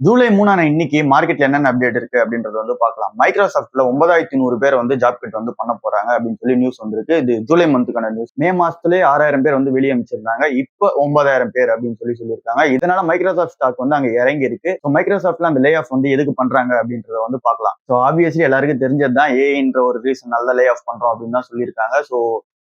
ஜூலை 3 இன்னைக்கு மார்க்கெட்ல என்னென்ன அப்டேட் இருக்கு அப்படின்றது வந்து பார்க்கலாம். மைக்ரோசாஃப்ட்ல 9100 பேர் வந்து ஜாப் கட் வந்து பண்ண போறாங்க அப்படின்னு சொல்லி நியூஸ் வந்திருக்கு. இது ஜூலை மந்த்துக்கான நியூஸ். மே மாசத்துலயே 6000 பேர் வந்து வெளியே அமைச்சிருந்தாங்க. இப்ப 9000 பேர் அப்படின்னு சொல்லியிருக்காங்க. இதனால மைக்ரோசாஃப்ட் ஸ்டாக் வந்து அங்க இறங்கி இருக்கு. மைக்ரோசாஃப்ட்ல அந்த லே ஆஃப் வந்து எதுக்கு பண்றாங்க அப்படின்றத வந்து பார்க்கலாம். ஸோ ஆப்வியஸ்லி எல்லாருக்கும் தெரிஞ்சதுதான் ஏஐன்ற ஒரு ரீசனால லே ஆஃப் பண்றோம் அப்படின்னு தான் சொல்லியிருக்காங்க. ஸோ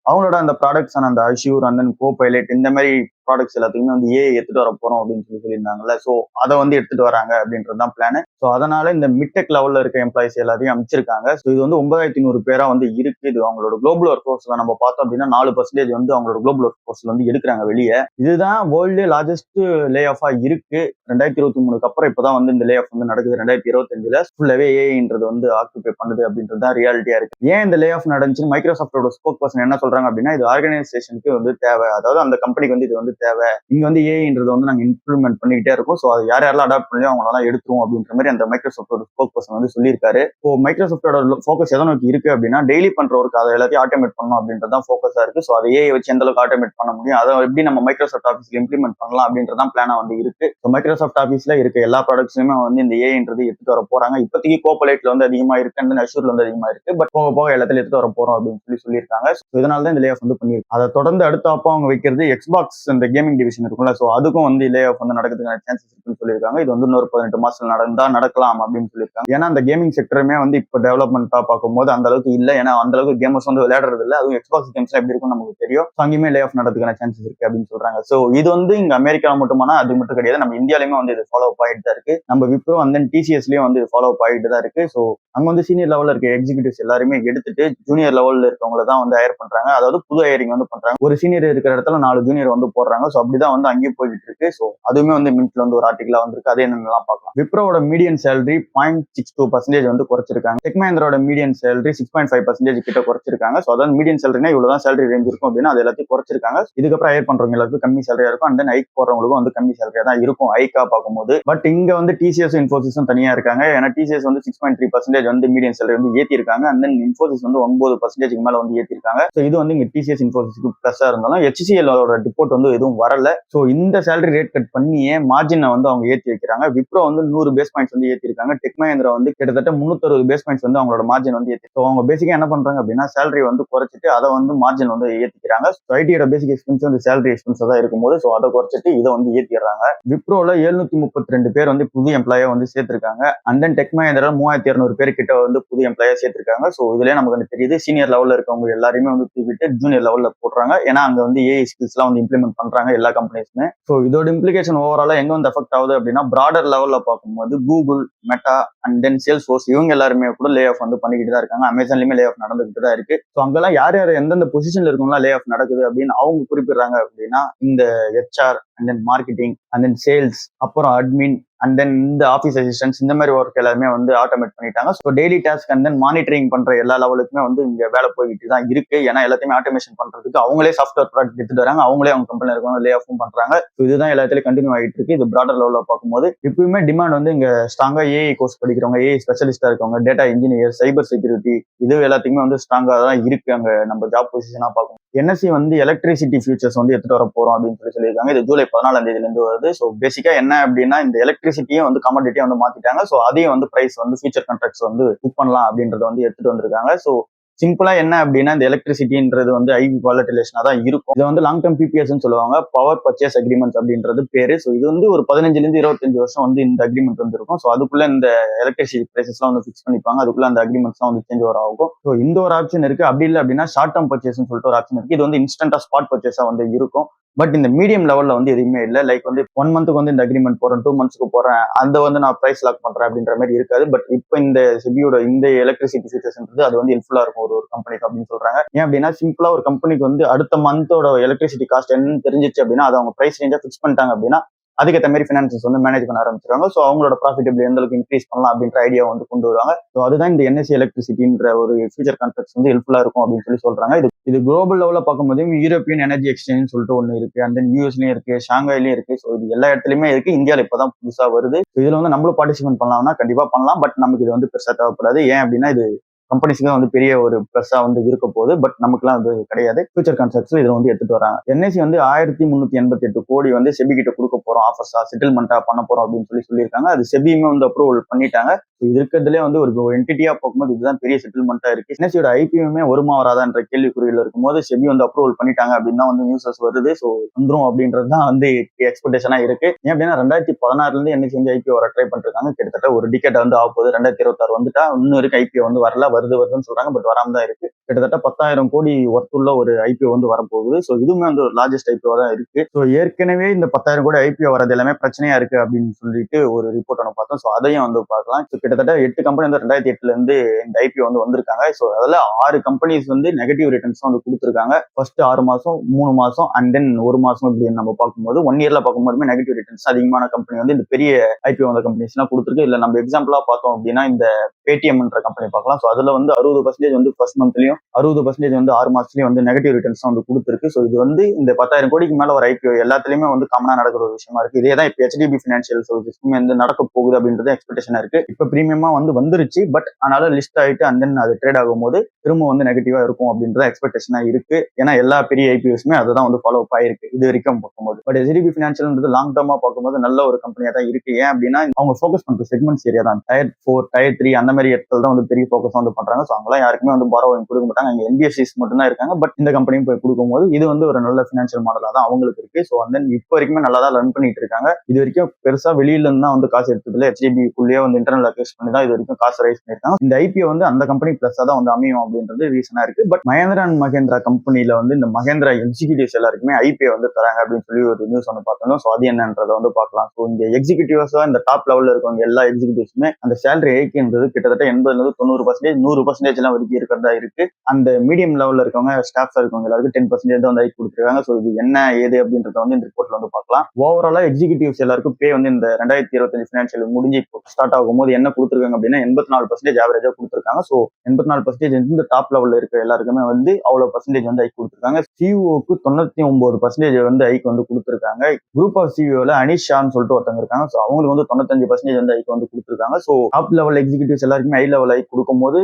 அவங்களோட அந்த ப்ராடக்ட்ஸ் அந்த அஷ்யூர் அந்த கோ பைலட் இந்த மாதிரி ப்ராடக்ட்ஸ் எல்லாத்தையுமே வந்து ஏஐ எடுத்துட்டு வர போறோம் அப்படின்னு சொல்லியிருந்தாங்கல்ல. ஸோ அதை வந்து எடுத்துட்டு வராங்க அப்படின்றது தான் பிளான். ஸோ அதனால இந்த மிட்டெக் லெவல்ல இருக்க எம்ப்ளாயிஸ் எல்லாத்தையும் அமைச்சிருக்காங்க. ஸோ இது வந்து 9100 பேரா வந்து இருக்கு. இது அவங்களோட குளோபல் ஒர்க் ஃபோர்ஸ்ல நம்ம பார்த்தோம் அப்படின்னா 4% வந்து அவங்களோட குளோபல் ஒர்க் ஃபோர்ஸ்ல வந்து எடுக்கிறாங்க வெளியே. இதுதான் வேர்ல்டு லார்ஜஸ்ட் லே ஆஃபா இருக்கு. 2023 அப்புறம் இப்பதான் வந்து இந்த லே ஆஃப் வந்து நடக்குது. 2025 ஃபுல்லாவே ஏஐன்றது வந்து ஆக்குபை பண்ணுது அப்படின்றது தான் ரியாலிட்டியா இருக்கு. ஏன் இந்த லே ஆஃப் நடந்துச்சு மைக்ரோசாஃப்டோட ஸ்போக் பர்சன் என்ன சொல்றாங்க அப்படின்னா, இது ஆர்கனைசேஷனுக்கு வந்து தேவை. அதாவது அந்த கம்பெனிக்கு வந்து இது வந்து தேவை. இங்க வந்து ஏஐன்றது வந்து நாங்க இம்ப்ளிமெண்ட் பண்ணிக்கிட்டே இருக்கோம். ஸோ அது யாரெல்லாம் அடாப்ட் பண்ணி அவங்களெல்லாம் எடுத்துரும் அப்படின்ற மாதிரி அந்த மைக்ரோசாஃப்டோட ஸ்போக் பர்சன் வந்து சொல்லியிருக்காரு. ஸோ மைக்ரோசாஃப்டோட ஃபோக்கஸ் எதை நோக்கி இருக்கு அப்படின்னா, டெய்லி பண்ற ஒர்க் அதை எல்லாத்தையும் ஆட்டோமேட் பண்ணணும் அப்படின்றது தான் ஃபோக்கஸா இருக்கு. ஸோ அதை ஏஐ வச்சு எந்த அளவுக்கு ஆட்டோமேட் பண்ண முடியும், அதை எப்படி நம்ம மைக்ரோசாஃப்ட் ஆஃபீஸ்ல இம்ப்ளிமெண்ட் பண்ணலாம் அப்படின்றதான் பிளானா வந்து இருக்கு. ஸோ மைக்ரோசாஃப்ட் ஆஃபீஸ்ல இருக்க எல்லா ப்ராடக்ட்ஸுமே வந்து இந்த ஏஐன்றது எடுத்துட்டு வர போறாங்க. இப்போதைக்கு கோபலைட்ல வந்து அதிகமா இருக்கு, அந்த அஷூர்ல வந்து அதிகமா இருக்கு. பட் போக போக எல்லாத்தையும் எடுத்துட்டு வர போறோம் அப்படின்னு சொல்லியிருக்காங்க. இதனால தான் இந்த லே ஆஃப் வந்து பண்ணிருக்கு. அதை தொடர்ந்து அடுத்த அப்போ அவங்க வைக்கிறது எக்ஸ்பாக்ஸ் இந்த கேமிங் டிவிஷன் இருக்கும்ல. ஸோ அதுக்கும் வந்து லே ஆஃப் வந்து நடக்கிறதுக்கான சான்சஸ் இருக்குன்னு சொல்லியிருக்காங்க. இது வந்து இன்னொரு 18 மாசத்துல நடக்கலாம் அப்படின்னு சொல்லியிருக்காங்க. ஏன்னா அந்த கேமிங் செக்டருமே வந்து இப்போ டெவலப்மெண்ட்டா பார்க்கும்போது அந்த அளவுக்கு இல்லை. ஏன்னா அந்த அளவுக்கு கேமர்ஸ் வந்து விளையாடுறது இல்லை. அதுவும் எக்ஸ்பாக்ஸ் கேம்ஸ் எப்படி இருக்கும் நமக்கு தெரியும். அங்கேயுமே லே ஆஃப் நடக்கிறதுக்கான சான்சஸ் இருக்கு அப்படின்னு சொல்றாங்க. ஸோ இது வந்து இங்க அமெரிக்காவில் மட்டுமானா அது மட்டும் கிடையாது. நம்ம இந்தியாலையுமே வந்து இது ஃபாலோ அப் ஆகிட்டு தான் இருக்கு. நம்ம விப்ரோ அந்த டிசிஎஸ்லயும் வந்து ஃபாலோ அப் ஆகிட்டு தான் இருக்கு. ஸோ அங்க வந்து சீனியர் லெவல்ல இருக்க எக்ஸிகூட்டிவ்ஸ் எல்லாருமே எடுத்துட்டு ஜூனியர் லெவல்ல இருக்கவங்கள தான் வந்து ஹையர் பண்றாங்க. அதாவது புது ஹையரிங் வந்து பண்றாங்க. ஒரு சீனியர் இருக்கிற இடத்துல 4 ஜூனியர் வந்து போடுறாங்க. ஸோ அப்படிதான் வந்து அங்கேயும் போயிட்டு இருக்கு. ஸோ அதுவுமே வந்து மின்ட்ல வந்து ஒரு ஆர்டிகலா வந்திருக்கு. அதே என்னென்னலாம் பார்க்கலாம். விப்ரோட மீடியன் சேலரி 0.62% வந்து குறைச்சிருக்காங்க. டெக் மஹிந்திராவோட மீடியன் சேலரி 6.5% கிட்ட குறைச்சிருக்காங்க. ஸோ அதாவது மீடியன் சேலரினா இவ்வளவுதான் சேலரி ரேஞ்ச் இருக்கும் அப்படின்னா அது எல்லாத்தையும் குறைச்சிருக்காங்க. இதுக்கப்புறம் ஹையர் பண்றவங்க எல்லாருக்கும் கம்மி சேலரியா இருக்கும். அண்ட் தென் ஹைக் போடுறவங்களுக்கும் வந்து கம்மி சேலரியா தான் இருக்கும் ஹைக்கா பார்க்கும்போது. பட் இங்க வந்து டிசிஎஸ் இன்ஃபோசிஸும் தனியா இருக்காங்க. ஏன்னா டிசிஎஸ் வந்து 6.3% வந்து மீடியன் சேலரி வந்து ஏத்தி இருக்காங்க. அண்ட் தென் இன்ஃபோசிஸ் வந்து 9% மேல வந்து ஏத்தி இருக்காங்க. ஸோ இது வந்து இங்க டிசிஎஸ் இன்ஃபோசிஸ்க்கு பிளஸ்ஸா இருந்தாலும் HCLோட ரிப்போர்ட் வந்து எதுவும் வரல. ஸோ இந்த சேலரி ரேட் கட் பண்ணியே மார்ஜினை வந்து அவங்க ஏற்றி வைக்கிறாங்க. விப்ரோ வந்து 100 பேஸ் பாயிண்ட்ஸ் வந்து ஏற்றி இருக்காங்க. டெக் மஹிந்திரா வந்து கிட்டத்தட்ட 360 பேஸ் பாயிண்ட்ஸ் வந்து அவங்களோட மார்ஜின் வந்து ஏற்றி. ஸோ அவங்க பேசிக்கா என்ன பண்றாங்க அப்படின்னா சேலரி வந்து குறைச்சிட்டு அதை வந்து மார்ஜின் வந்து ஏற்றிக்கிறாங்க. ஐடியோட பேசிக் எக்ஸ்பென்ஸ் வந்து சேலரி எக்ஸ்பென்ஸ் தான் இருக்கும்போது ஸோ அதை குறைச்சிட்டு இதை வந்து ஏற்றிடுறாங்க. விப்ரோல 732 பேர் வந்து புது எம்ப்ளாயா வந்து சேர்த்திருக்காங்க. அண்ட் தென் டெக் மஹிந்திரா 3200 பேர் கிட்ட வந்து புது எம்ப்ளாயா சேர்த்திருக்காங்க. ஸோ இதுலயே நமக்கு வந்து தெரியுது சீனியர் லெவல்ல இருக்கவங்க எல்லாருமே வந்து தூக்கிட்டு ஜூனியர் லெவல்ல போடுறாங்க. ஏன்னா அங்க வந்து ஏஐ ஸ்கில்ஸ் எல்லாம் வந்து இம்ப்ளிமெண்ட் பண்றாங்க எல்லா கம்பெனிஸுமே. ஸோ இதோட இம்ப்ளிகேஷன் ஓவராலா எங்க வந்து எஃபெக்ட் ஆகுது அப்படின்னா பிராடர் லெவல்ல பார்க்கும்போது Google, meta and then Salesforce இவங்க எல்லாருமே கூட லே ஆஃப் வந்து பண்ணிக்கிட்டு தான் இருக்காங்க. அமேசான்லயுமே லே ஆஃப் நடந்துகிட்டு தான் இருக்கு. ஸோ அங்கெல்லாம் யார் யார் எந்தெந்த பொசிஷன்ல இருக்கவங்களா லே ஆஃப் நடக்குது அப்படின்னு அவங்க குறிப்பிடுறாங்க அப்படின்னா இந்த HR and then marketing and then sales அப்புறம் அட்மின் அண்ட் தென் இந்த ஆஃபீஸ் அசிஸ்டன்ஸ் இந்த மாதிரி ஒர்க் எல்லாருமே வந்து ஆட்டோமேட் பண்ணிட்டாங்க. So daily task and then monitoring பண்ற எல்லா லெவலுக்குமே வந்து இங்க வேலை போய்கிட்டு தான் இருக்கு. ஏன்னா எல்லாத்தையுமே ஆட்டோமேஷன் பண்றதுக்கு அவங்களே சாஃப்ட்வேர் ப்ராடக்ட் எடுத்துட்டு வராங்க. அவங்களே அவங்க கம்பெனில இருக்கவங்க லே ஆஃபும் பண்றாங்க. ஸோ இதுதான் எல்லாத்துலயும் கண்டினியூ ஆகிட்டு இருக்கு. இது பிராடர் லெவல்ல பார்க்கும்போது இப்பயுமே டிமாண்ட் வந்து இங்க ஸ்ட்ராங்கா ஏஐ கோர்ஸ் படிக்கிறவங்க, ஏஐ ஸ்பெஷலிஸ்டா இருக்கவங்க, டேட்டா இன்ஜினியர், சைபர் செக்யூரிட்டி இது எல்லாத்துக்குமே வந்து ஸ்ட்ராங்கா தான் இருக்கு அங்க நம்ம ஜாப் பொசிஷனா பார்க்கணும். என்எஸ்சி வந்து எலக்ட்ரிசிட்டி ஃபியூச்சர்ஸ் வந்து எடுத்துட்டு வர போறோம் அப்படின்னு சொல்லியிருக்காங்க. இது ஜூலை 14 இருந்து வருது. ஸோ பேசிக்கா என்ன அப்படின்னா இந்த எலக்ட்ரிசிட்டியும் வந்து கமாடிட்டியா வந்து மாத்திட்டாங்க. ஸோ அதையும் வந்து பிரைஸ் வந்து ஃபியூச்சர் கான்ட்ராக்ட்ஸ் வந்து புக் பண்ணலாம் அப்படின்றத வந்து எடுத்துட்டு வந்திருக்காங்க. ஸோ சிம்பிளா என்ன அப்படின்னா இந்த எலக்ட்ரிசிட்டின்றது வந்து ஐ வாலட்டிலேஷனா தான் இருக்கும். இது வந்து லாங் டர்ம் பிபிஎஸ் சொல்லுவாங்க, பவர் பர்ச்சேஸ் அக்ரிமெண்ட் அப்படின்றது பேரு. ஸோ இது வந்து ஒரு 15 இருந்து 25 வருஷம் வந்து இந்த அக்ரிமெண்ட் வந்து இருக்கும். ஸோ அதுக்குள்ள இந்த எலக்ட்ரிசிட்டி பிரைசஸ் எல்லாம் வந்து ஃபிக்ஸ் பண்ணிப்பாங்க. அதுக்குள்ள அந்த அக்ரிமெண்ட்ஸ் எல்லாம் வந்து சேஞ்ச் ஓவர் ஆகும். ஸோ இந்த ஒரு ஆப்ஷன் இருக்கு. அப்படி இல்லை அப்படின்னா ஷார்ட் டர்ம் பர்ச்சேஸ் சொல்லிட்டு ஒரு ஆப்ஷன் இருக்கு. இது வந்து இன்ஸ்டன்டா ஸ்பாட் பர்ச்சேஸா வந்து இருக்கும். பட் இந்த மீடியம் லெவல்ல வந்து எதுவுமே இல்லை. லைக் வந்து 1 மந்த்துக்கு வந்து இந்த அக்ரிமெண்ட் போறேன், 2 மந்த்ஸ்க்கு போறேன், அந்த வந்து நான் பிரைஸ் லாக் பண்றேன் அப்படின்ற மாதிரி இருக்காது. பட் இப்போ இந்த செபியோட இந்த எலக்ட்ரிசிட்டி ஃபீச்சர்ஸ்ன்றது அது வந்து ஹெல்ப்ஃபுல்லா இருக்கும் ஒரு கம்பெனிக்கு அப்படின்னு சொல்றாங்க. ஏன் அப்படின்னா சிம்பிளா ஒரு கம்பெனிக்கு வந்து அடுத்த மந்தோட எலக்ட்ரிசிட்டி காஸ்ட் என்னன்னு தெரிஞ்சிச்சு அப்படின்னா அது அவங்க பிரைஸ் ரேஞ்சா ஃபிக்ஸ் பண்ணிட்டாங்க அப்படின்னா அதுக்கேற்ற மாதிரி ஃபினான்சஸ் வந்து மேனேஜ் பண்ண ஆரம்பிச்சிருவாங்க. ஸோ அவங்களோட ப்ராஃபிட்டபிள் எந்த அளவுக்கு இன்க்ரீஸ் பண்ணலாம் அப்படின்ற ஐடியா வந்து கொண்டு வருவாங்க. ஸோ அதுதான் இந்த என்எஸ்சி எலக்ட்ரிசிட்டின்ற ஒரு ஃபியூச்சர் கான்ட்ராக்ட்ஸ் வந்து ஹெல்ப்ஃபுல்லா இருக்கும் அப்படின்னு சொல்றாங்க. இது குளோபல் லெவல்ல பார்க்கும்போது யூரோப்பியன் எனர்ஜி எக்ஸ்சேஞ்ச் சொல்லிட்டு ஒன்று இருக்கு. அண்ட் தென் யூஎஸ்லயும் இருக்கு, ஷாங்காய்லயும் இருக்கு. ஸோ இது எல்லா இடத்துலயுமே இருக்கு. இந்தியாவில் இப்பதான் புதுசா வருது. இதுல வந்து நம்மளும் பார்ட்டிசிபேட் பண்ணலாம்னா கண்டிப்பா பண்ணலாம். பட் நமக்கு இது வந்து பெருசா தேவைப்படாது. ஏன் அப்படின்னா இது கம்பெனிஸ்க்கு வந்து பெரிய ஒரு ப்ளஸ்ஸா வந்து இருக்க போகுது. பட் நமக்குலாம் அது கிடையாது. ஃபியூச்சர் கான்செப்ட்ஸ்ல இதுல வந்து எடுத்துட்டு வராங்க. என்ஐசி வந்து 1388 கோடி வந்து செபி கிட்ட கொடுக்க போறோம், ஆஃபர்ஸா செட்டில்மெண்டா பண்ண போறோம் அப்படின்னு சொல்லியிருக்காங்க. அது செபியுமே வந்து அப்ரூவல் பண்ணிட்டாங்க. இது இருக்கிறதுலே வந்து ஒரு என்டிட்டியா பார்க்கும்போது இதுதான் பெரிய செட்டில்மெண்டா இருக்கு. என்எஸ்சியோட ஐபியுமே வருமா வராதான்ற கேள்விக்குறியில் இருக்கும்போது செபி வந்து அப்ரூவல் பண்ணிட்டாங்க அப்படின்னு தான் வந்து நியூஸஸ் வருது. ஸோ வந்துரும் அப்படின்றது தான் வந்து எக்ஸ்பெக்டேஷனா இருக்கு. ஏன் அப்படின்னா 2016 இருந்து என்எஸ்சி வந்து ஐபிஓ வர ட்ரை பண்ணிருக்காங்க. கிட்டத்தட்ட ஒரு டிக்கெட் வந்து ஆக போகுது. 2026 வந்துட்டா இன்னும் இருக்கு ஐபிஓ வந்து வரல, வருதுன்னு சொல்றாங்க. பட் வராம தான் இருக்கு. கிட்டத்தட்ட 10,000 கோடி ஒர்த்துள்ள ஒரு ஐபிஓ வந்து வரப்போகுது. ஸோ இதுவுமே வந்து ஒரு லார்ஜஸ்ட் ஐபிஓ தான் இருக்கு. ஸோ ஏற்கனவே இந்த 10,000 கோடி ஐபிஓ வரது எல்லாமே பிரச்சனையா இருக்கு அப்படின்னு சொல்லிட்டு ஒரு ரிப்போர்ட் ஒன்று பார்த்தோம். ஸோ அதையும் வந்து பார்க்கலாம். கிட்டத்தட்ட 8 கம்பெனி வந்து 2008 இருந்து இந்த ஐபிஓ வந்து வந்திருக்காங்க. ஸோ அதில் 6 கம்பெனிஸ் வந்து நெகட்டிவ் ரிட்டர்ன்ஸ் வந்து கொடுத்துருக்காங்க. ஃபர்ஸ்ட் 6 மாசம், 3 மாசம் அண்ட் தென் 1 மாசம் இப்படின்னு நம்ம பார்க்கும்போது 1 இயர்ல பார்க்கும்போதுமே நெகட்டிவ் ரிட்டர்ன்ஸ் அதிகமான கம்பெனி வந்து இந்த பெரிய ஐபிஓ வந்த கம்பெனிஸ் எல்லாம் கொடுத்துருக்கு. இல்ல நம்ம எக்ஸாம்பிளா பார்த்தோம் அப்படின்னா இந்த பேடிஎம்ன்ற கம்பெனி பார்க்கலாம். ஸோ அதுல வந்து 60% வந்து ஃபர்ஸ்ட் மந்த்லயும் 60% வந்து 6 மாசத்துலயும் வந்து நெகட்டிவ் ரிட்டர்ன்ஸ் வந்து கொடுத்துருக்கு. ஸோ இது வந்து இந்த 10,000 கோடிக்கு மேல ஒரு ஐபிஓ எல்லாத்துலயுமே வந்து காமனா நடக்கிற ஒரு விஷயமா இருக்கு. இதே தான் இப்போ ஹெச்டிபி ஃபினான்ஷியல் சர்வீசஸ்க்கும் வந்து நடக்க போகுது அப்படின்றது எக்ஸ்பெக்டேஷன் இருக்கு. இப்போ பிரீமியமா வந்து வந்துருச்சு. பட் ஆனாலும் லிஸ்ட் ஆயிட்டு அண்ட் தென் அது ட்ரேட் ஆகும்போது திரும்ப வந்து நெகட்டிவா இருக்கும் அப்படின்றத எக்ஸ்பெக்டேஷனா இருக்கு. ஏன்னா எல்லா பெரிய ஐபிஓஸ்மே அதை தான் வந்து ஃபாலோ அப் ஆயிருக்கு இது வரைக்கும் பார்க்கும்போது. பட் ஹெச்டிபி ஃபினான்ஷியல்ன்றது லாங் டர்மா பார்க்கும்போது நல்ல ஒரு கம்பெனியா தான் இருக்கு. ஏன் அப்படின்னா அவங்க ஃபோக்கஸ் பண்ற செக்மெண்ட்ஸ் ஏரியா தான் டயர் 4, டயர் 3 அந்த மாதிரி இடத்துல தான் வந்து பெரிய ஃபோக்கஸ் வந்து பண்றாங்க. ஸோ அங்கெல்லாம் யாருக்குமே வந்து பாரோவிங் கொடுக்க மாட்டாங்க. அங்கே என்பிஎஸ்சிஸ் மட்டும் தான் இருக்காங்க. பட் இந்த கம்பெனியும் போய் கொடுக்கும்போது இது வந்து ஒரு நல்ல ஃபினான்ஷியல் மாடலா தான் அவங்களுக்கு இருக்கு. ஸோ அந்த இப்போ வரைக்குமே நல்லா தான் ரன் பண்ணிட்டு இருக்காங்க. இது வரைக்கும் பெருசா வெளியில இருந்து தான் வந்து காசு எடுத்ததுல ஹெச்டிபிக்குள்ளேயே வந்து இன்டர்னல் அக்வெஸ்ட் பண்ணி தான் இது வரைக்கும் காசு ரைஸ் பண்ணிருக்காங்க. இந்த ஐபிஓ வந்து அந்த கம்பெனி பிளஸ் தான் வந்து அமையும் அப்படின்றது ரீசனா இருக்கு. பட் மஹேந்திரா அண்ட் மஹேந்திரா கம்பெனில வந்து இந்த மஹேந்திரா எக்ஸிகியூட்டிவ்ஸ் எல்லாருக்குமே ஐபிஓ வந்து தராங்க அப்படின்னு சொல்லி ஒரு நியூஸ் வந்து பார்த்தோம். ஸோ அது என்னன்றதை வந்து பார்க்கலாம். ஸோ இந்த எக்ஸிகியூட்டிவ்ஸா இந்த டாப் லெவல்ல இருக்கவங்க எல்லா எக்ஸிகியூட்டிவ்ஸுமே அந்த சேலரி ஹைக்ன்றது கிட்டத்தட்ட 80% 90% எல்லாம் வரைக்கும் இருக்கிறதா இருக்கு. அந்த மீடியம் லெவல்ல இருக்கவங்க ஸ்டாஃப்ஸா இருக்கவங்க எல்லாருக்கும் 10% தான் வந்து ஹைக் கொடுத்துருக்காங்க. ஸோ இது என்ன ஏது அப்படின்றத வந்து இந்த ரிப்போர்ட்ல வந்து பார்க்கலாம். ஓவராலா எக்ஸிகியூட்டிவ்ஸ் எல்லாருக்கும் பே வந்து இந்த 2025 ஃபினான்ஷியல் முடிஞ்சு ஸ்டார்ட் ஆகும்போது என்ன கொடுத்துருக்காங்க அப்படின்னா 84% ஆவரேஜா கொடுத்துருக்காங்க. ஸோ 84% இந்த டாப் லெவல்ல இருக்க எல்லாருக்குமே வந்து அவ்வளவு பர்சன்டேஜ் வந்து ஹைக் கொடுத்துருக்காங்க. சிஓக்கு 99% வந்து ஹைக் வந்து கொடுத்துருக்காங்க. குரூப் ஆஃப் சிஓல அனிஷ் ஷான்னு சொல்லிட்டு ஒருத்தவங்க இருக்காங்க. ஸோ அவங்களுக்கு வந்து 95% வந்து ஹைக் வந்து கொடுத்துருக்காங்க. ஸோ டாப் லெவல் எக்ஸிகியூட்டிவ்ஸ் எல்லாருக்குமே ஹை லெவல் ஹைக் கொடுக்கும்போது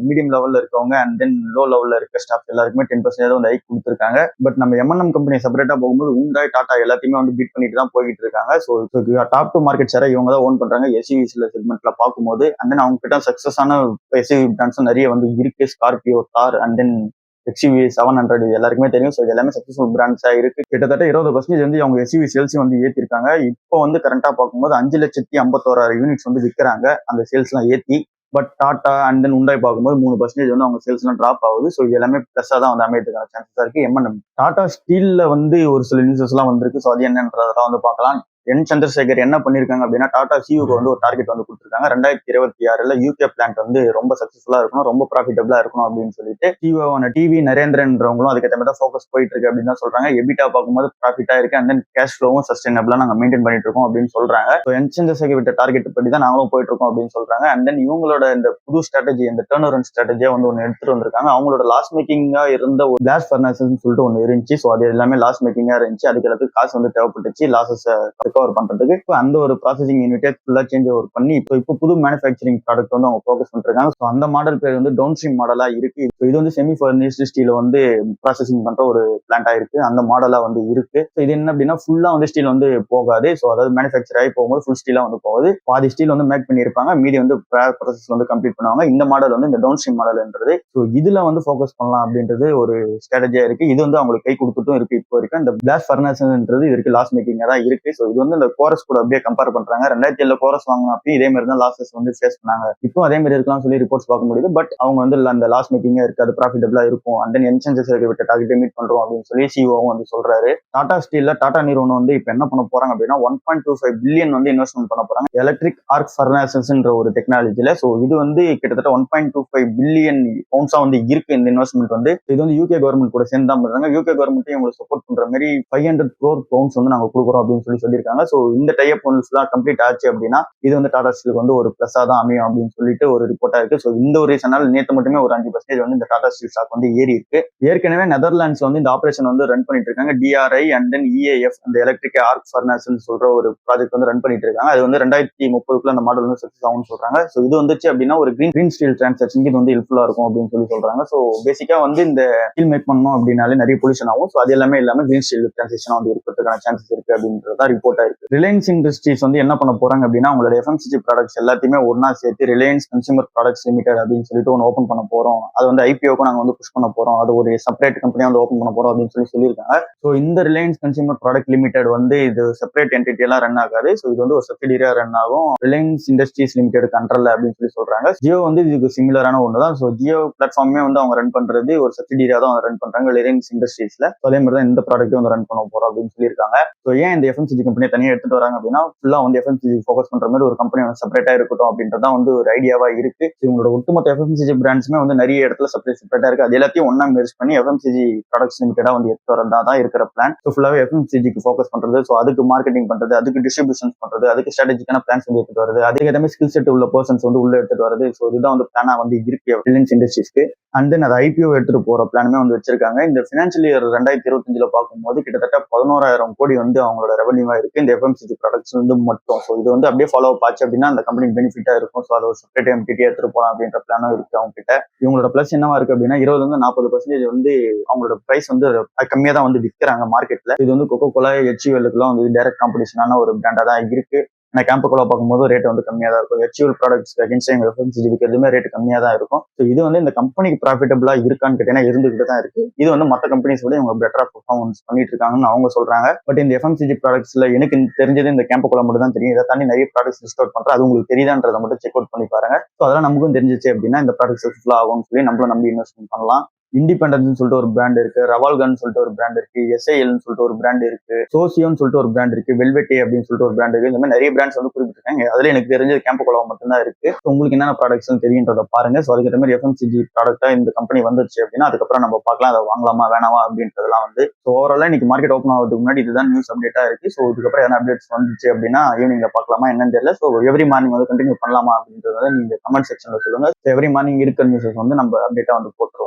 மீடியம் லெவல்ல இருக்கவங்க அண்ட் தென் லோ லெவல்ல இருக்க ஸ்டாஃப் எல்லாருக்குமே 10% வந்து ஹைக் கொடுத்துருக்காங்க. பட் நம்ம எம்என்எம் கம்பெனி செப்பரேட்டா போகும்போது உண்டாய் டாடா எல்லாத்தையுமே வந்து பீட் பண்ணிட்டு தான் போயிட்டு இருக்காங்க. ஸோ டாப் 2 மார்க்கெட் ஷேரை இவங்க தான் ஓன் பண்றாங்க எஸ்யூவிஸ்ல செக்மெண்ட்ல பார்க்கும்போது. அண்ட் தென் அவங்க கிட்ட சக்சஸான எஸ்யூவி பிராண்ட்ஸும் நிறைய வந்து இருக்கு. ஸ்கார்பியோ, தார் அண்ட் தென் எக்ஸ்யூவி 700 எல்லாருக்குமே தெரியும். ஸோ இது எல்லாமே சக்சஸ்ஃபுல் பிராண்ட்ஸா இருக்கு. கிட்டத்தட்ட 20% வந்து அவங்க எஸ்யூவி சேல்ஸையும் வந்து ஏற்றிருக்காங்க. இப்போ வந்து கரண்டா பார்க்கும்போது 5,51,000 யூனிட்ஸ் வந்து விற்கிறாங்க அந்த சேல்ஸ் எல்லாம் ஏற்றி. பட் டாடா அண்ட் தென் உண்டாய் பார்க்கும்போது 3% வந்து அவங்க சேல்ஸ் எல்லாம் டிராப் ஆகுது. ஸோ இது எல்லாமே பிளஸ்ஸா தான் வந்து அமையதுக்கான சான்சஸா இருக்கு. எம்என்எம் டாடா ஸ்டீல்ல வந்து ஒரு சில நியூஸஸ் எல்லாம் வந்திருக்கு. ஸோ அது என்னன்றதெல்லாம் வந்து பார்க்கலாம். என் சந்திரசேகர் என்ன பண்ணிருக்காங்க அப்படின்னா டாடா சியூக்கு வந்து ஒரு டார்கெட் வந்து கொடுத்துருக்காங்க. 2026 யூகே பிளான்ட் வந்து ரொம்ப சக்சஸ்ஃபுல்லா இருக்கணும், ரொம்ப ப்ராஃபிட்டபிளா இருக்கணும் அப்படின்னு சொல்லிட்டு சிஓவான டிவி நரேந்திரன்றவங்களும் அதுக்கேற்ற மாதிரி தான் ஃபோக்கஸ் போயிட்டு இருக்கு அப்படின்னு தான் சொல்றாங்க. எபிட்டா பார்க்கும்போது ப்ராஃபிட்டா இருக்கு அண்ட் தென் கேஷ் ஃப்ளோவும் சஸ்டைனபிளா நாங்க மெயின்டைன் பண்ணிட்டு இருக்கோம் அப்படின்னு சொல்றாங்க. ஸோ என் சந்திரசேகர் விட்ட டார்கெட் படி தான் நாங்களும் போயிட்டு இருக்கோம் அப்படின்னு சொல்றாங்க. அண்ட் தென் இவங்களோட இந்த புது ஸ்ட்ராட்டஜி இந்த டர்ன் அரவுண்ட் ஸ்ட்ராட்டஜியா வந்து ஒன்று எடுத்துட்டு வந்திருக்காங்க. அவங்களோட லாஸ் மேக்கிங்கா இருந்த ஒரு கிளாஸ் ஃபர்னஸஸ் சொல்லிட்டு ஒன்று இருந்துச்சு. ஸோ அது எல்லாமே லாஸ் மேக்கிங்கா இருந்துச்சு. அதுக்கு எல்லாத்துக்கு காசு வந்து தேவைப்பட்டுச்சு லாசஸ் ரெக்கவர் பண்றதுக்கு. இப்போ அந்த ஒரு ப்ராசஸிங் யூனிட்டே ஃபுல்லா சேஞ்ச் ஓவர் பண்ணி இப்போ புது மேனுஃபேக்சரிங் ப்ராடக்ட் வந்து அவங்க ஃபோக்கஸ் பண்ணிருக்காங்க. ஸோ அந்த மாடல் பேர் வந்து டவுன் ஸ்ட்ரீம் மாடலா இருக்கு. இது வந்து செமி ஃபர்னிஷ்டு ஸ்டீல வந்து ப்ராசஸிங் பண்ற ஒரு பிளான்டா இருக்கு. அந்த மாடலா வந்து இருக்கு. ஸோ இது என்ன அப்படின்னா ஃபுல்லா வந்து ஸ்டீல் வந்து போகாது. ஸோ அதாவது மேனுஃபேக்சர் ஆகி போகும்போது ஃபுல் ஸ்டீலா வந்து போகுது. பாதி ஸ்டீல் வந்து மேக் பண்ணியிருப்பாங்க, மீதி வந்து ப்ராசஸ் வந்து கம்ப்ளீட் பண்ணுவாங்க. இந்த மாடல் வந்து இந்த டவுன் ஸ்ட்ரீம் மாடல்ன்றது. ஸோ இதுல வந்து ஃபோக்கஸ் பண்ணலாம் அப்படின்றது ஒரு ஸ்ட்ராட்டஜியா இருக்கு. இது வந்து அவங்களுக்கு கை கொடுத்துட்டும் இருக்கு. இப்போ வரைக்கும் இந்த பிளாஸ் ஃபர்னஸ்ன்றது இது வரைக்கும் லாஸ் மேக்கிங்கா தான் இருக்கு. ஸோ இது வந்து இந்த கோரஸ் கூட அப்படியே கம்பேர் பண்றாங்க. 2007 கோரஸ் வாங்கினப்ப இதே மாதிரி தான் லாசஸ் வந்து ஃபேஸ் பண்ணாங்க. இப்போ அதே மாதிரி இருக்கலாம் சொல்லி ரிப்போர்ட்ஸ் பார்க்க முடியுது. பட் அவங்க வந்து அந்த லாஸ் மேக்கிங்கா இருக்கு, அது ப்ராஃபிட்டபிளா இருக்கும் அண்ட் தென் என்சென்சஸ் விட்ட டார்கெட்டை மீட் பண்றோம் அப்படின்னு சொல்லி சிஓவும் வந்து சொல்றாரு. டாடா ஸ்டீல்ல டாடா நிறுவனம் வந்து இப்போ என்ன பண்ண போறாங்க அப்படின்னா 1.25 பில்லியன் வந்து இன்வெஸ்ட்மெண்ட் பண்ண போறாங்க எலக்ட்ரிக் ஆர்க் ஃபர்னஸஸ்ன்ற ஒரு டெக்னாலஜில. ஸோ இது வந்து கிட்டத்தட்ட 1.25 பில்லியன் பவுண்ட்ஸா வந்து இருக்கு இந்த இன்வெஸ்ட்மெண்ட் வந்து. இது வந்து யூகே கவர்மெண்ட் கூட சேர்ந்து தான் பண்றாங்க. யூகே கவர்மெண்ட்டையும் உங்களுக்கு சப்போர்ட் பண்ற மாதிரி 500 crore பவுண்ட்ஸ் வந்து நாங்க கொடுக்குறோம் அப்படின்னு சொல்லியிருக்காங்க. சொல்லியிருக்காங்க. ஸோ இந்த டைப் ஒன்ஸ்லாம் கம்ப்ளீட் ஆச்சு அப்படின்னா இது வந்து டாடா ஸ்டீலுக்கு வந்து ஒரு பிளஸா தான் அமையும் அப்படின்னு சொல்லிட்டு ஒரு ரிப்போர்ட்டா இருக்கு. ஸோ இந்த ஒரு ரீசனால் நேற்று மட்டுமே ஒரு 5% வந்து இந்த டாடா ஸ்டீல் ஸ்டாக் வந்து ஏறி இருக்கு. ஏற்கனவே நெதர்லாண்ட்ஸ் வந்து இந்த ஆபரேஷன் வந்து ரன் பண்ணிட்டு இருக்காங்க. DRI அண்ட் தென் EAF அந்த எலக்ட்ரிக் ஆர்க் ஃபர்னஸ் சொல்ற ஒரு ப்ராஜெக்ட் வந்து ரன் பண்ணிட்டு இருக்காங்க. அது வந்து 2030 அந்த மாடல் வந்து சக்சஸ் ஆகும்னு சொல்றாங்க. ஸோ இது வந்துச்சு அப்படின்னா ஒரு கிரீன் ஸ்டீல் டிரான்சாக்ஷன் இது வந்து ஹெல்ப்ஃபுல்லா இருக்கும் அப்படின்னு சொல்றாங்க. ஸோ பேசிக்கா வந்து இந்த ஸ்டீல் மேக் பண்ணணும் அப்படின்னாலே நிறைய பொல்யூஷன் ஆகும். ஸோ அது எல்லாமே இல்லாம கிரீன் ஸ்டீல் டிரான்சாக்ஷன் வந்து இருக்கிறதுக்கான சான்சஸ் இருக்கு அப்படின்றதா ரிப்போர்ட்டா இருக்கு. ரிலையன்ஸ் இண்டஸ்ட்ரீஸ் வந்து என்ன பண்ண போறாங்க அப்படின்னா அவங்களோட FMCG ப்ராடக்ட்ஸ் எல்லாத்தையுமே ஒன்னா சேர்த்து ரிலையன்ஸ் கன்சூமர் ப்ராடக்ட்ஸ் லிமிடெட் அப்படின்னு சொல்லிட்டு ஒன்று ஓப்பன் பண்ண போறோம். அது வந்து IPOக்கு நாங்க வந்து புஷ் பண்ண போறோம். அது ஒரு செப்பரேட் கம்பெனியா வந்து ஓப்பன் பண்ண போறோம் அப்படின்னு சொல்லியிருக்காங்க. ஸோ இந்த ரிலையன்ஸ் கன்சூமர் ப்ராடக்ட் லிமிடெட் வந்து இது செப்பரேட் என்டிட்டி எல்லாம் ரன் ஆகாது. ஸோ இது வந்து ஒரு சப்சிடியா ரன் ஆகும் ரிலையன்ஸ் இண்டஸ்ட்ரீஸ் லிமிடெட் கண்ட்ரோல் அப்படின்னு சொல்றாங்க. ஜியோ வந்து இதுக்கு சிமிலரான ஒன்று தான். ஸோ ஜியோ பிளாட்ஃபார்மே வந்து அவங்க ரன் பண்றது ஒரு சப்சிடியா தான் ரன் பண்றாங்க ரிலையன்ஸ் இண்டஸ்ட்ரீஸ்ல. அதே மாதிரி தான் இந்த ப்ராடக்ட் வந்து ரன் பண்ண போறோம் அப்படின்னு சொல்லியிருக்காங்க. ஸோ ஏன் இந்த FMCG கம்பெனியை தனியாக எடுத்துட்டு வராங்க அப்படின்னா ஃபுல்லா வந்து FMCG ஃபோக்கஸ் பண்ற மாதிரி ஒரு கம்பெனி வந்து செப்பரேட்டா இருக்கட்டும் அப்படின்றதான் வந்து ஒரு ஐடியாவா இருக்கு. இவங்களோட ஒட்டுமொத்த FMCG பிராண்ட்ஸுமே வந்து நிறைய இடத்துல செப்பரேட்டா இருக்கு. அது எல்லாத்தையும் ஒன்னா மெர்ஜ் பண்ணி FMCG ப்ராடக்ட்ஸ் லிமிடெடா வந்து எடுத்து வரதா தான் இருக்கிற பிளான். ஸோ ஃபுல்லாவே FMCGக்கு ஃபோக்கஸ் பண்றது, ஸோ அதுக்கு மார்க்கெட்டிங் பண்றது, அதுக்கு டிஸ்ட்ரிபியூஷன் பண்றது, அதுக்கு ஸ்ட்ராட்டஜிக்கான பிளான்ஸ் வந்து எடுத்துட்டு வருது, அதுக்கு ஏதாவது ஸ்கில் செட் உள்ள பர்சன்ஸ் வந்து உள்ள எடுத்துட்டு வருது. ஸோ இதுதான் வந்து பிளானா வந்து இருக்கு ரிலையன்ஸ் இண்டஸ்ட்ரீஸ்க்கு. அண்ட் தென் அது IPO எடுத்துட்டு போற பிளானுமே வந்து வச்சிருக்காங்க. இந்த ஃபினான்ஷியல் இயர் 2025 பார்க்கும்போது கிட்டத்தட்ட 11,000 கோடி வந்து அவங்களோட ரெவன்யூவா இருக்கு இந்த FMCG ப்ராடக்ட்ஸ் வந்து மட்டும். ஸோ இது வந்து அப்படியே ஃபாலோ அப் ஆச்சு அப்படின்னா அந்த கம்பெனி பெனிஃபிட்டா இருக்கும். ஸோ அதை ஒரு செப்பரேட் என்டிட்டி எடுத்துட்டு போகலாம் அப்படின்ற பிளானும் இருக்கு அவங்க கிட்ட. இவங்களோட பிளஸ் என்னவா இருக்கு அப்படின்னா 20-40% வந்து அவங்களோட பிரைஸ் வந்து கம்மியா தான் வந்து விற்கிறாங்க மார்க்கெட்ல. இது வந்து கொக்கோ கோலா HUL-க்குலாம் வந்து டைரக்ட் காம்படிஷனான ஒரு பிராண்டா தான் இருக்கு. நான் கேம்பகோலா பார்க்கும்போது ரேட் வந்து கம்மியா தான் இருக்கும். HUL ப்ராடக்ட்ஸ் அகேன்ஸ்ட் எங்க FMCG விற்கிறதுமே ரேட் கம்மியா தான் இருக்கும். ஸோ இது வந்து இந்த கம்பெனிக்கு ப்ராஃபிட்டபிளா இருக்கான்னு கேட்டீங்கன்னா இருந்துகிட்டு தான் இருக்கு. இது வந்து மற்ற கம்பெனிஸ் விட இவங்க பெட்டரா பெர்ஃபார்மன்ஸ் பண்ணிட்டு இருக்காங்கன்னு அவங்க சொல்றாங்க. பட் இந்த FMCG ப்ராடக்ட்ஸ்ல எனக்கு தெரிஞ்சது இந்த கேம்பகோலா மட்டும் தான் தெரியும். இதை தாண்டி நிறைய ப்ராடக்ட்ஸ் லிஸ்ட் அவுட் பண்றேன். அது உங்களுக்கு தெரியுதான்றதை மட்டும் செக் அவுட் பண்ணி பாருங்க. ஸோ அதெல்லாம் நமக்கும் தெரிஞ்சிச்சு அப்படின்னா இந்த ப்ராடக்ட் சக்சஸ்ஃபுல்லா ஆகும்னு சொல்லி நம்மளும் நம்பி இன்வெஸ்ட்மெண்ட் பண்ணலாம். இண்டிபெண்டன்ஸ் சொல்லிட்டு ஒரு பிராண்ட் இருக்கு, ரவால்கன் சொல்லிட்டு ஒரு பிராண்ட் இருக்கு, SIL சொல்லிட்டு ஒரு பிராண்ட் இருக்கு, சோசியோன்னு சொல்லிட்டு ஒரு பிராண்ட் இருக்கு, வெல்வெட்டி அப்படின்னு சொல்லிட்டு ஒரு பிராண்ட் இருக்கு. இந்த மாதிரி நிறைய பிராண்ட்ஸ் வந்து குறிப்பிட்டிருக்காங்க. அதுல எனக்கு தெரிஞ்சது கேம்பகோலா மட்டும் தான் இருக்கு. உங்களுக்கு என்னென்ன ப்ராடக்ட்ஸ் தெரியுன்றத பாருங்க. ஸோ அதுக்கேற்ற மாதிரி FMCG ப்ராடக்டா இந்த கம்பெனி வந்துருச்சு அப்படின்னா அதுக்கப்புறம் நம்ம பார்க்கலாம் அதை வாங்கலாமா வேணாமா அப்படின்றதெல்லாம் வந்து. ஸோ ஓவராலா இன்னைக்கு மார்க்கெட் ஓப்பன் ஆகிறதுக்கு முன்னாடி இதுதான் நியூஸ் அப்டேட்டா இருக்கு. ஸோ இதுக்கப்புறம் என்ன அப்டேட்ஸ் வந்துச்சு அப்படின்னா ஈவினிங்ல பார்க்கலாமா என்னன்னு தெரியல. ஸோ எவ்ரி மார்னிங் வந்து கண்டினியூ பண்ணலாமா அப்படின்றத நீங்க கமெண்ட் செக்ஷன்ல சொல்லுங்க. எவ்ரி மார்னிங் இருக்கிற நியூஸஸ் வந்து நம்ம அப்டேட்டா வந்து போட்டுடலாம்.